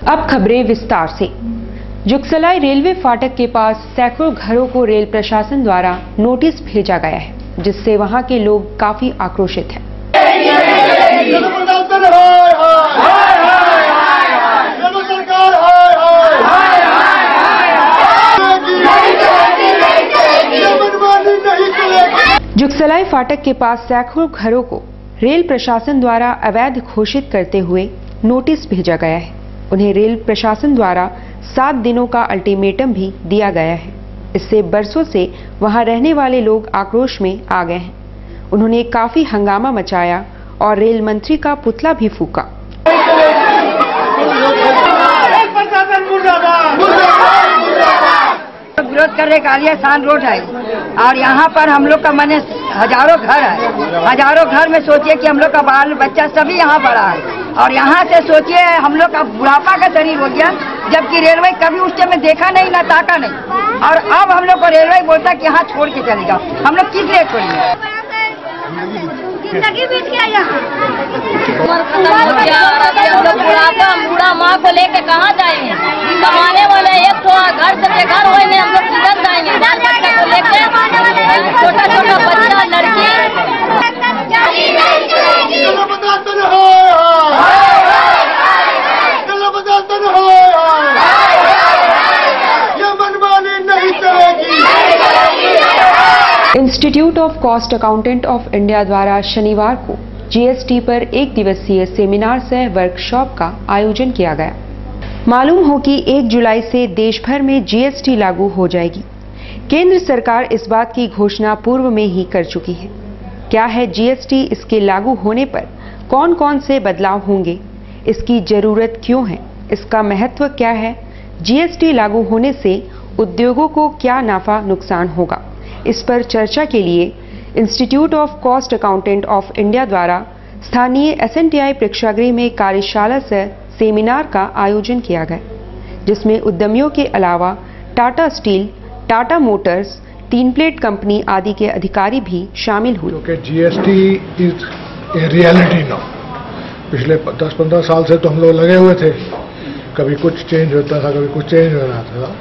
अब खबरें विस्तार से। जुगसलाई रेलवे फाटक के पास सैकड़ों घरों को रेल प्रशासन द्वारा नोटिस भेजा गया है, जिससे वहां के लोग काफी आक्रोशित हैं। जुगसलाई फाटक के पास सैकड़ों घरों को रेल प्रशासन द्वारा अवैध घोषित करते हुए नोटिस भेजा गया है। उन्हें रेल प्रशासन द्वारा 7 दिनों का अल्टीमेटम भी दिया गया है। इससे बरसों से वहां रहने वाले लोग आक्रोश में आ गए हैं। उन्होंने काफी हंगामा मचाया और रेल मंत्री का पुतला भी फूंका। विरोध करने का लिए शान रोड है और यहाँ पर हम लोग का मने हजारों घर है। हजारों घर में सोचिए कि हम लोग का बाल बच्चा सभी यहाँ पड़ा है और यहाँ से सोचिए हम लोग का बुढ़ापा का शरीर हो गया, जबकि रेलवे कभी उस टाइम में देखा नहीं ना ताका नहीं। और अब हम लोग को रेलवे बोलता कि यहाँ छोड़ के चलेगा। हम लोग किस लिए छोड़ेंगे? जिंदगी बीत गया यहाँ। बूढ़ा माँ को लेके कहाँ जाएंगे? कमाने वाले एक तो घर से बेघर हुए हैं, हम लोग किधर जाएंगे? बच्चा को लेके छोटा छोटा बच्चा लड़की institute of cost accountant of India द्वारा शनिवार को जीएसटी पर 1 दिवसीय सेमिनार सह वर्कशॉप का आयोजन किया गया। मालूम हो कि 1 जुलाई से देश भर में जीएसटी लागू हो जाएगी। केंद्र सरकार इस बात की घोषणा पूर्व में ही कर चुकी है। क्या है जीएसटी, इसके लागू होने पर कौन कौन से बदलाव होंगे, इसकी जरूरत क्यों है, इसका महत्व क्या है, जीएसटी लागू होने से उद्योगों को क्या नाफा नुकसान होगा, इस पर चर्चा के लिए institute of cost accountant of India द्वारा स्थानीय एसएनटीआई प्रेक्षागृह में कार्यशाला सह सेमिनार का आयोजन किया गया, जिसमें उद्यमियों के अलावा Tata steel, Tata Motors, 3 plate company आदि के अधिकारी भी शामिल हुए। क्योंकि GST is a reality now. पिछले 10-15 साल से तो हम लोग लगे हुए थे, कभी कुछ चेंज होता था, कभी कुछ चेंज हो रहा था।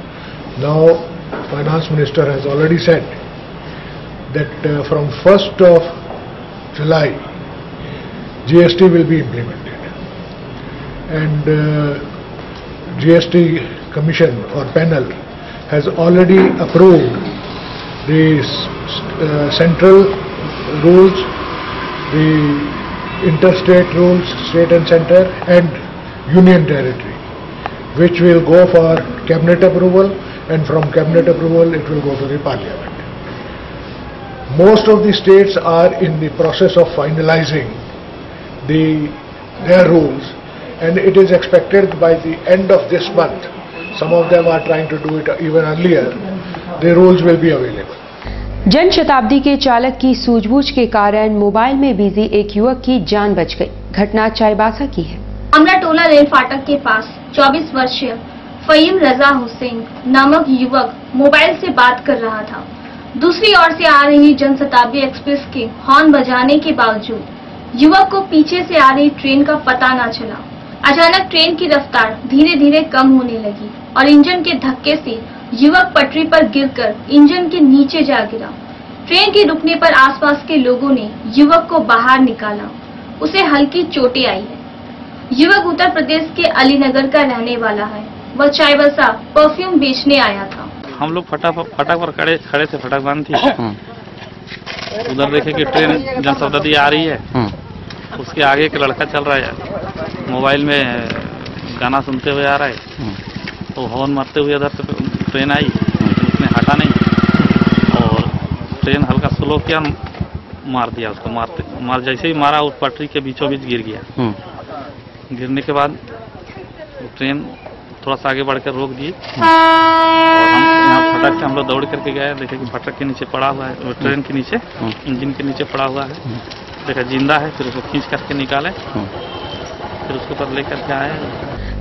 Now finance minister has already said that from 1st of July GST will be implemented, and GST Commission or panel has already approved the central rules, the interstate rules, state and center, and union territory, which will go for cabinet approval, and from cabinet approval it will go to the parliament. Most of the states are in the process of finalizing their rules, and it is expected by the end of this month, some of them are trying to do it even earlier, the rules will be available. Jan Shatabdi के चालक की सूझबूझ के कारण mobile में busy एक युवक की जान बच गई। घटना चाईबासा की है। मामला टोला रेल फाटक के पास 24 वर्षीय फहीम रजा हुसैन नामक युवक मोबाइल से बात कर रहा था। दूसरी ओर से आ रही जन शताब्दी एक्सप्रेस के हॉर्न बजाने के बावजूद युवक को पीछे से आ रही ट्रेन का पता न चला। अचानक ट्रेन की रफ्तार धीरे धीरे कम होने लगी और इंजन के धक्के से युवक पटरी पर गिरकर इंजन के नीचे जा गिरा। ट्रेन के रुकने पर आसपास के लोगों ने युवक को बाहर निकाला। उसे हल्की चोटें आई है। युवक उत्तर प्रदेश के अलीनगर का रहने वाला है। वह चाईबासा परफ्यूम बेचने आया था। हम लोग फटाक पर खड़े थे, फटाक बंद थी। उधर देखे कि ट्रेन जन शताब्दी आ रही है। उसके आगे एक लड़का चल रहा है, मोबाइल में गाना सुनते हुए आ रहा है। तो हॉर्न मारते हुए इधर से ट्रेन आई, लेकिन उसने हटा नहीं और ट्रेन हल्का स्लो किया, मार दिया उसको। जैसे ही मारा उस पटरी के बीचों बीच गिर गया। गिरने के बाद ट्रेन थोड़ा सा आगे बढ़कर रोक दिए और हम यहाँ फटक से हम लोग दौड़ करके गए, देखे कि फटक के नीचे पड़ा हुआ है, ट्रेन के नीचे, इंजन के नीचे पड़ा हुआ है। देखा जिंदा है, फिर उसको खींच करके निकाले, फिर उसको पर लेकर के आए।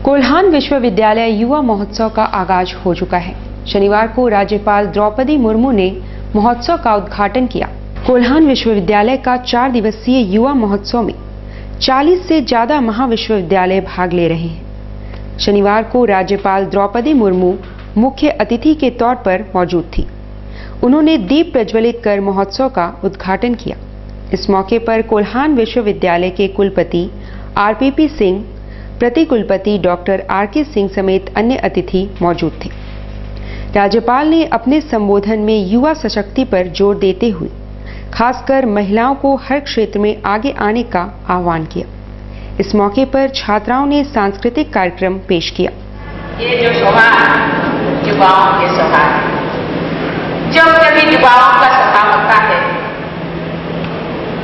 कोल्हान विश्वविद्यालय युवा महोत्सव का आगाज हो चुका है। शनिवार को राज्यपाल द्रौपदी मुर्मू ने महोत्सव का उद्घाटन किया। कोल्हान विश्वविद्यालय का 4 दिवसीय युवा महोत्सव में 40 से ज्यादा महाविश्वविद्यालय भाग ले रहे हैं। शनिवार को राज्यपाल द्रौपदी मुर्मू मुख्य अतिथि के तौर पर मौजूद थी। उन्होंने दीप प्रज्वलित कर महोत्सव का उद्घाटन किया। इस मौके पर कोल्हान विश्वविद्यालय के कुलपति आरपीपी सिंह, प्रतिकुलपति डॉक्टर आरके सिंह समेत अन्य अतिथि मौजूद थे। राज्यपाल ने अपने संबोधन में युवा शक्ति पर जोर देते हुए खासकर महिलाओं को हर क्षेत्र में आगे आने का आह्वान किया। इस मौके पर छात्राओं ने सांस्कृतिक कार्यक्रम पेश किया। ये जो सभा युवाओं की सभा है, जब कभी युवाओं का सभा होता है,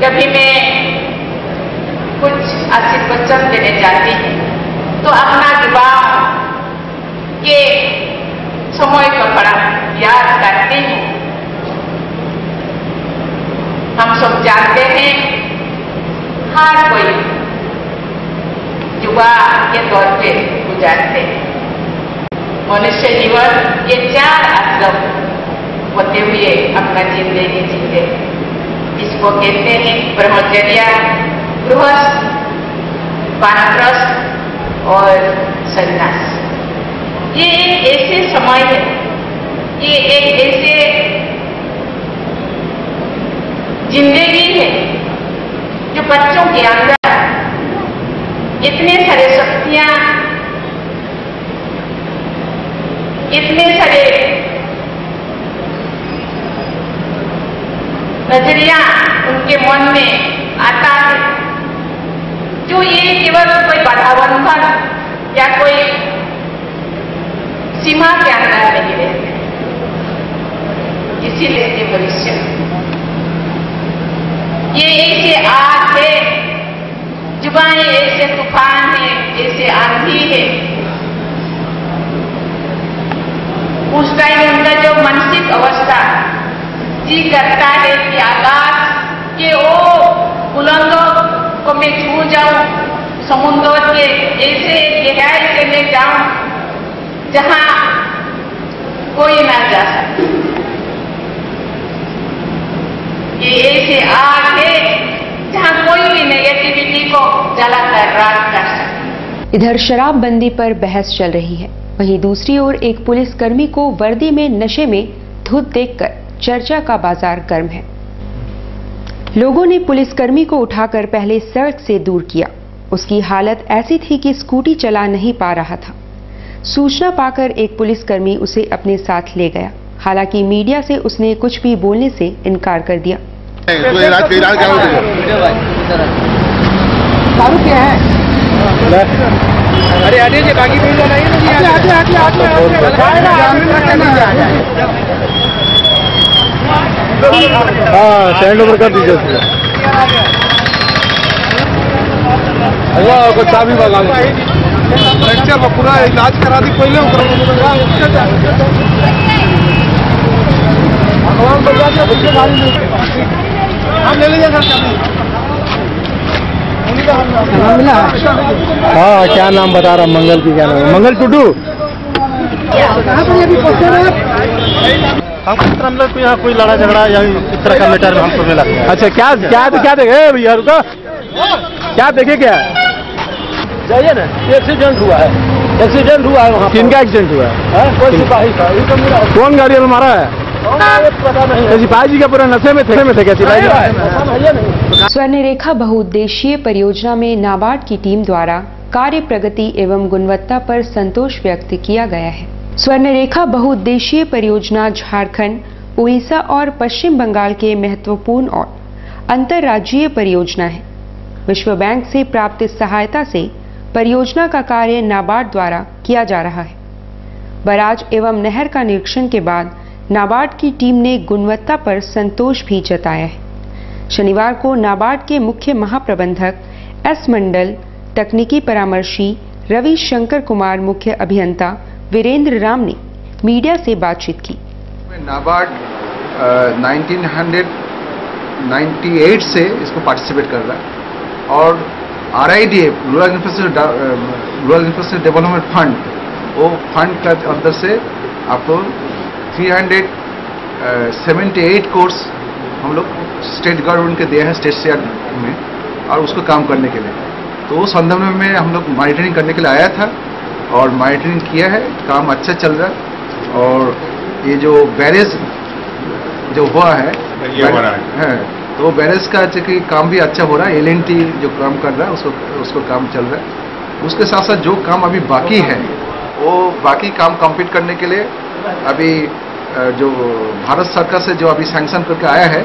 कभी मैं कुछ आशीर्वचन देने जाती हूँ तो अपना युवाओं के समय को बड़ा याद करती हूँ। हम सब जानते हैं हर कोई युवा के तौर पे गुजारते हैं। मनुष्य जीवन ये 4 आश्रम होते हुए अपना जिंदगी जीते हैं। इसको कहते हैं ब्रह्मचर्य, गृहस्थ, वानप्रस्थ और संन्यास। ये एक ऐसे समय है, ये एक ऐसे जिंदगी है जो बच्चों के अंदर इतने सारे शक्तियां, इतने सारे नजरिया उनके मन में आता है, जो ये केवल कोई बाधा बंधन या कोई सीमा के अंदर नहीं रहते। इसीलिए ये भविष्य ये ऐसे आग है, जुबान ऐसे तूफान है, ऐसे आंधी है। उस टाइम उनका जो मानसिक अवस्था जी करता है कि आकाश के वो बुलंदों को मैं छू जाऊं, समुद्र के ऐसे गहराई से मैं जाऊं जहां कोई ना जा सके। ये ऐसे आग है जहां कोई भी नेगेटिविटी को जलाकर राख कर सके। इधर शराबबंदी पर बहस चल रही है, वहीं दूसरी ओर एक पुलिसकर्मी को वर्दी में नशे में धुत देखकर चर्चा का बाजार गर्म है। लोगों ने पुलिसकर्मी को उठाकर पहले सड़क से दूर किया। उसकी हालत ऐसी थी कि स्कूटी चला नहीं पा रहा था। सूचना पाकर एक पुलिसकर्मी उसे अपने साथ ले गया। हालांकि मीडिया से उसने कुछ भी बोलने से इनकार कर दिया। दारू क्या है? अरे आगे से बाकी कोई नहीं स्टैंड ओवर कर दीजिए। कुछ चाबी वाला पूरा इलाज करा दी पहले हम ले लीजिए हाँ, क्या नाम बता रहा? मंगल की क्या नाम है? मंगल टुडू। हम लोग को यहाँ कोई लड़ा झगड़ा या इस तरह का मैटर में हमको मिला। अच्छा, क्या क्या क्या देखे भैया? रुको, क्या देखे? क्या जाइए ना, एक्सीडेंट हुआ है। एक्सीडेंट हुआ है वहाँ। किनका एक्सीडेंट हुआ है? कोई सिपाही का। कौन गाड़ी में मारा है? पता नहीं। सिपाही जी का पूरा नशे में थे क्या सिपाही जी? स्वर्णरेखा बहुउद्देशीय परियोजना में नाबार्ड की टीम द्वारा कार्य प्रगति एवं गुणवत्ता पर संतोष व्यक्त किया गया है। स्वर्णरेखा बहुउद्देशीय परियोजना झारखंड, उड़ीसा और पश्चिम बंगाल के महत्वपूर्ण और अंतर्राज्यीय परियोजना है। विश्व बैंक से प्राप्त सहायता से परियोजना का कार्य नाबार्ड द्वारा किया जा रहा है। बराज एवं नहर का निरीक्षण के बाद नाबार्ड की टीम ने गुणवत्ता पर संतोष भी जताया है। शनिवार को नाबार्ड के मुख्य महाप्रबंधक एस मंडल, तकनीकी परामर्शी रवि शंकर कुमार, मुख्य अभियंता वीरेंद्र राम ने मीडिया से बातचीत की। नाबार्ड 1998 से इसको पार्टिसिपेट कर रहा है और RIDF rural infrastructure development fund, वो फंड का अंदर से आपको 378 कोर्स हम लोग स्टेट गवर्नमेंट के दिए हैं, स्टेट शेयर में, और उसको काम करने के लिए। तो उस संदर्भ में हम लोग मॉनिटरिंग करने के लिए आया था और मॉनिटरिंग किया है, काम अच्छा चल रहा है। और ये जो बैरेज जो हुआ है, तो वो बैरेज का कि काम भी अच्छा हो रहा है। LNT जो काम कर रहा है उसको काम चल रहा है। उसके साथ साथ जो काम अभी बाकी है वो बाकी काम कंप्लीट करने के लिए अभी जो भारत सरकार से जो अभी सैंक्शन करके आया है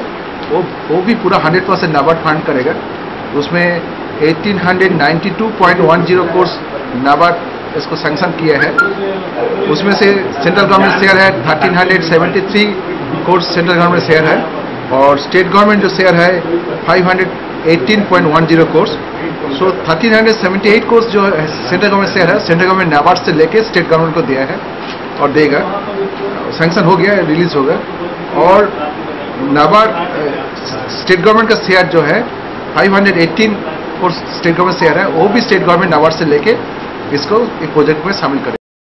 वो भी पूरा 100% नाबार्ड फंड करेगा। उसमें 1892.10 करोड़ नाबार्ड इसको सैंक्शन किया है। उसमें से सेंट्रल गवर्नमेंट शेयर है 1373 करोड़ सेंट्रल गवर्नमेंट शेयर है, और स्टेट गवर्नमेंट जो शेयर है 518.10 करोड़। सो 1378 करोड़ जो सेंट्रल गवर्नमेंट शेयर है, सेंट्रल गवर्नमेंट नाबार्ड से लेके स्टेट गवर्नमेंट को दिया है और देगा। सैंक्शन हो गया, रिलीज होगा। और नाबार्ड स्टेट गवर्नमेंट का शेयर जो है 518 करोड़ स्टेट गवर्नमेंट शेयर है, वो भी स्टेट गवर्नमेंट नाबार्ड से लेके इसको एक प्रोजेक्ट में शामिल करें।